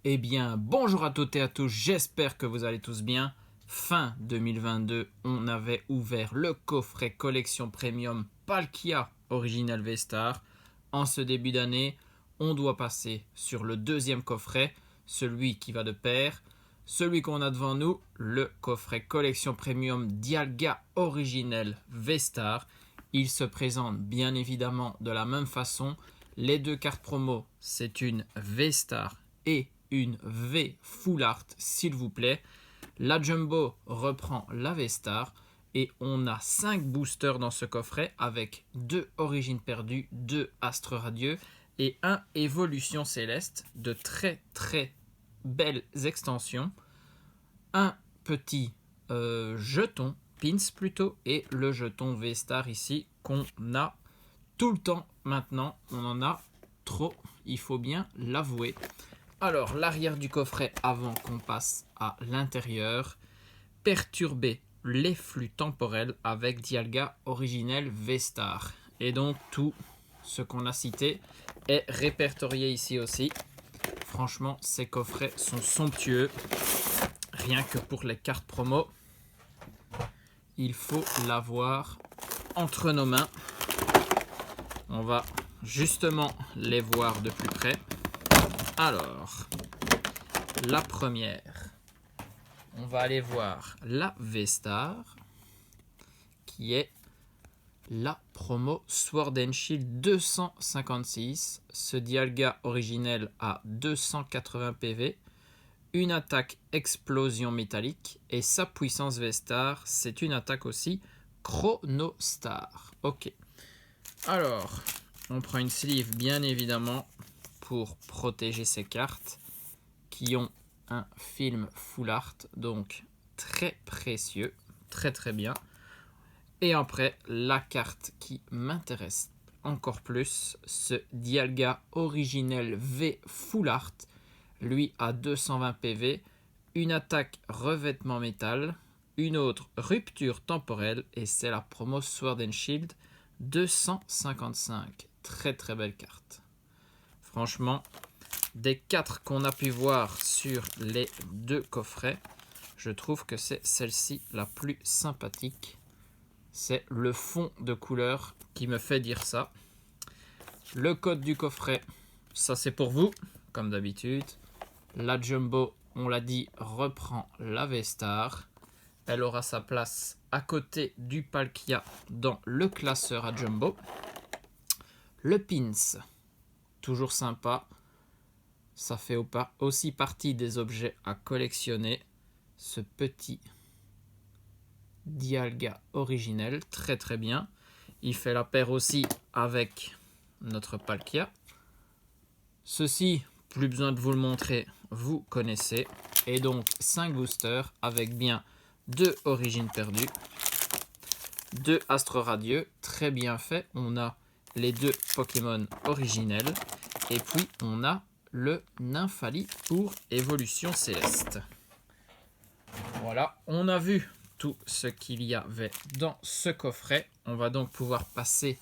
Eh bien, bonjour à toutes et à tous, j'espère que vous allez tous bien. Fin 2022, on avait ouvert le coffret collection premium Palkia Original V-Star. En ce début d'année, on doit passer sur le deuxième coffret, celui qui va de pair. Celui qu'on a devant nous, le coffret collection premium Dialga Original V-Star. Il se présente bien évidemment de la même façon. Les deux cartes promo, c'est une V-Star et une V Full Art, s'il vous plaît. La Jumbo reprend la V-Star et on a 5 boosters dans ce coffret avec 2 Origines perdues, 2 Astres radieux et 1 Évolution céleste de très belles extensions. Un petit jeton, pins plutôt, et le jeton V-Star ici qu'on a tout le temps maintenant. On en a trop, il faut bien l'avouer. Alors, l'arrière du coffret avant qu'on passe à l'intérieur. Perturber les flux temporels avec Dialga Original V-Star. Et donc, tout ce qu'on a cité est répertorié ici aussi. Franchement, ces coffrets sont somptueux. Rien que pour les cartes promo, il faut l'avoir entre nos mains. On va justement les voir de plus près. Alors, la première, on va aller voir la V-Star, qui est la promo Sword and Shield 256. Ce Dialga originel a 280 PV, une attaque explosion métallique, et sa puissance V-Star, c'est une attaque aussi Chronostar. Ok. Alors, on prend une sleeve bien évidemment pour protéger ces cartes qui ont un film full art, donc très précieux, très bien. Et après, la carte qui m'intéresse encore plus, ce Dialga Original V Full Art, lui a 220 PV, une attaque revêtement métal, une autre rupture temporelle, et c'est la promo Sword and Shield 255. Très belle carte. Franchement, des 4 qu'on a pu voir sur les 2 coffrets, je trouve que c'est celle-ci la plus sympathique. C'est le fond de couleur qui me fait dire ça. Le code du coffret, ça c'est pour vous, comme d'habitude. La Jumbo, on l'a dit, reprend la V-Star. Elle aura sa place à côté du Palkia dans le classeur à Jumbo. Le Pins, toujours sympa. Ça fait aussi partie des objets à collectionner. Ce petit Dialga originel, très bien. Il fait la paire aussi avec notre Palkia. Ceci, plus besoin de vous le montrer, vous connaissez. Et donc 5 boosters avec bien 2 origines perdues, 2 astres radieux, très bien fait. On a les 2 Pokémon originels et puis on a le Nymphali pour évolution céleste. Voilà, on a vu tout ce qu'il y avait dans ce coffret. On va donc pouvoir passer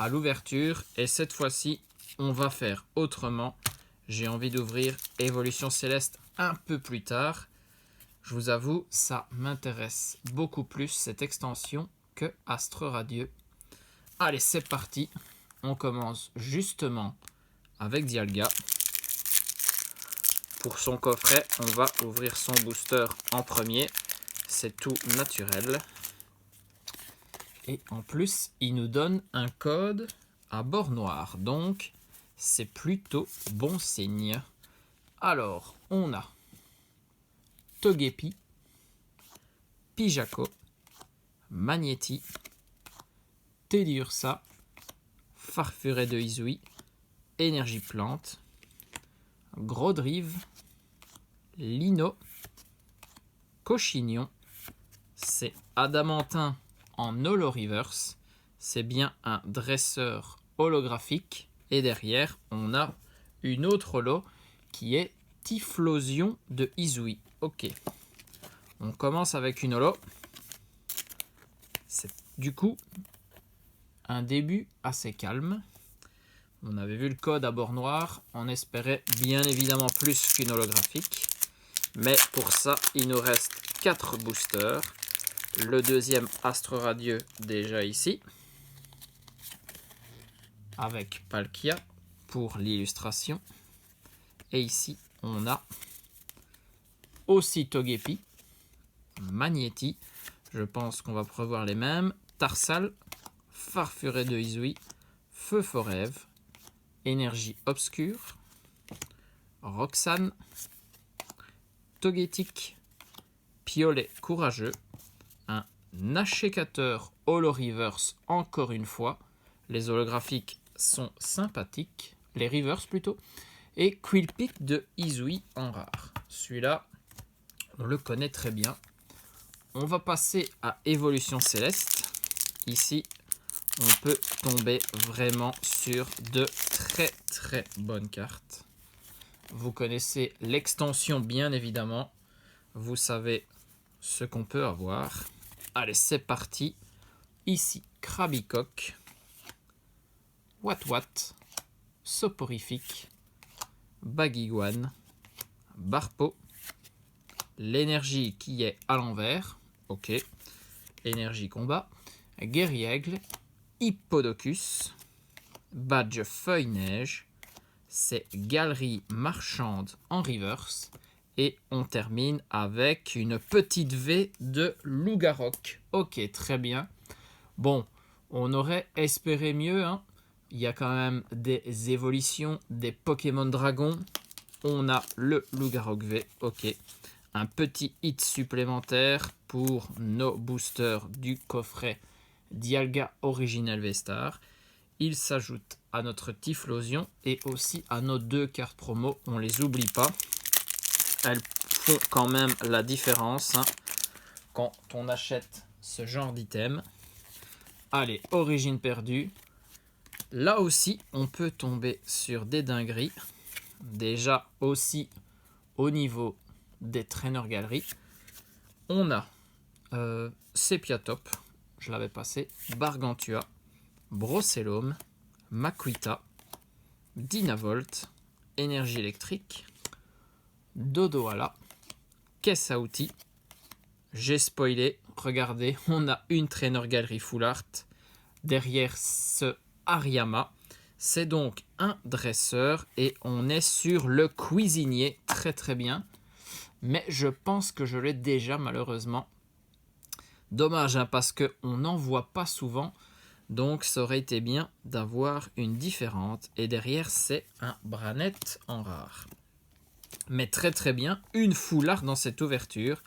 à l'ouverture et cette fois-ci, on va faire autrement. J'ai envie d'ouvrir Évolution Céleste un peu plus tard. Je vous avoue, ça m'intéresse beaucoup plus cette extension que Astre Radieux. Allez, c'est parti. On commence justement avec Dialga. Pour son coffret, on va ouvrir son booster en premier. C'est tout naturel. Et en plus, il nous donne un code à bord noir. Donc, c'est plutôt bon signe. Alors, on a Togepi, Pijako, Magnéti, Teddiursa, Farfuret de Izui, Énergie Plante, Grodrive, Lino, Cochignon, c'est Adamantin en holo reverse, c'est bien un dresseur holographique, et derrière on a une autre holo qui est Typhlosion de Izui. Ok, on commence avec une holo, c'est du coup un début assez calme. On avait vu le code à bord noir. On espérait bien évidemment plus qu'une holographique. Mais pour ça, il nous reste 4 boosters. Le deuxième Astre Radieux déjà ici. Avec Palkia pour l'illustration. Et ici, on a aussi Togepi, Magnéti. Je pense qu'on va prévoir les mêmes. Tarsal, Farfuré de Izui, Feu Forève, Énergie Obscure, Roxane, Togetic, Piolet Courageux, un Achécateur Holo Reverse encore une fois. Les holographiques sont sympathiques, les Reverse plutôt, et Quillpick de Izui en rare. Celui-là, on le connaît très bien. On va passer à Évolution Céleste. Ici, on peut tomber vraiment sur de très bonnes cartes. Vous connaissez l'extension bien évidemment. Vous savez ce qu'on peut avoir. Allez, c'est parti. Ici, Krabicoque, Watwat, Soporifique, Baguiguane, Barpo, l'énergie qui est à l'envers. Ok. Énergie combat. Guerriègle, Hippodocus, Badge Feuille-Neige, c'est Galerie Marchande en reverse. Et on termine avec une petite V de Lougarok. Ok, très bien. Bon, on aurait espéré mieux. Hein. Il y a quand même des évolutions, des Pokémon Dragon. On a le Lougarok V. Ok. Un petit hit supplémentaire pour nos boosters du coffret Dialga Original V-Star. Il s'ajoute à notre Typhlosion et aussi à nos 2 cartes promo. On ne les oublie pas. Elles font quand même la différence hein, quand on achète ce genre d'item. Allez, Origine perdue. Là aussi, on peut tomber sur des dingueries. Déjà aussi au niveau des traîneurs galeries. On a Sepiatop, je l'avais passé, Bargantua, Brocellum, Makuita, Dynavolt, Énergie électrique, Dodoala, Caisse à outils. J'ai spoilé, regardez, on a une traîneur galerie full art. Derrière ce Ariama, c'est donc un dresseur et on est sur le cuisinier, très bien. Mais je pense que je l'ai déjà malheureusement. Dommage hein, parce qu'on n'en voit pas souvent. Donc ça aurait été bien d'avoir une différente. Et derrière c'est un Branette en rare. Mais très bien. Une full art dans cette ouverture.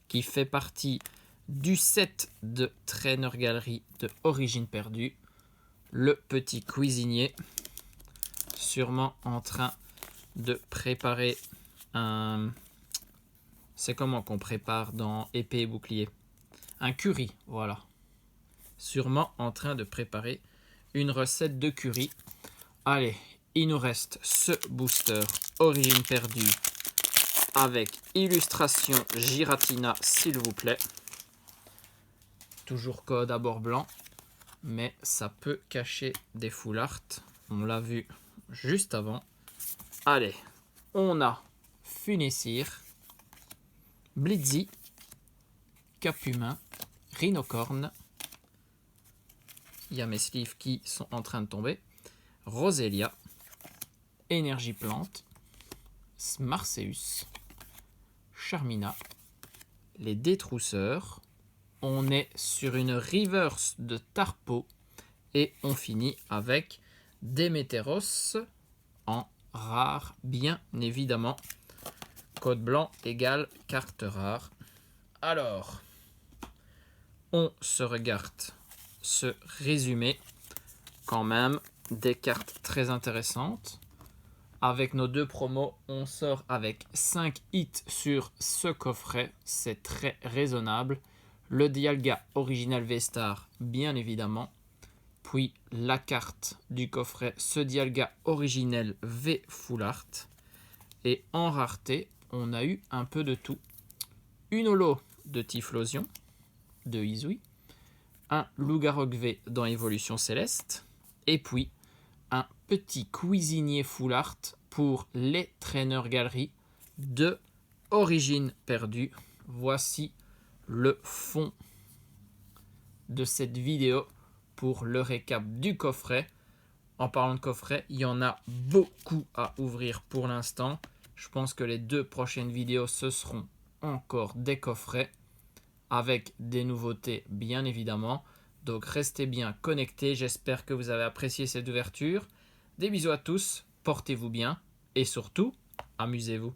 Qui fait partie du set de Trainer Galerie de Origine perdue. Le petit cuisinier. Sûrement en train de préparer un... C'est comment qu'on prépare dans épée et bouclier? Un curry, voilà. Sûrement en train de préparer une recette de curry. Allez, il nous reste ce booster Origine perdue avec illustration Giratina, s'il vous plaît. Toujours code à bord blanc, mais ça peut cacher des full art. On l'a vu juste avant. Allez, on a Funessir, Blitzy, Capumin, Rhinocorne. Il y a mes sleeves qui sont en train de tomber. Roselia, Énergie Plante, Smarseus, Charmina, les Détrousseurs. On est sur une reverse de Tarpo et on finit avec Déméteros en rare, bien évidemment. Code blanc égale carte rare. Alors, on se regarde ce résumé. Quand même, des cartes très intéressantes. Avec nos 2 promos, on sort avec 5 hits sur ce coffret. C'est très raisonnable. Le Dialga Original V-Star, bien évidemment. Puis la carte du coffret, ce Dialga Original V Full Art. Et en rareté, on a eu un peu de tout. Une holo de Typhlosion, de Izui. Un Lougarok V dans Évolution Céleste. Et puis un petit cuisinier full art pour les traîneurs galeries de Origine Perdue. Voici le fond de cette vidéo pour le récap du coffret. En parlant de coffret, il y en a beaucoup à ouvrir pour l'instant. Je pense que les 2 prochaines vidéos, ce seront encore des coffrets avec des nouveautés bien évidemment. Donc restez bien connectés. J'espère que vous avez apprécié cette ouverture. Des bisous à tous, portez-vous bien et surtout, amusez-vous.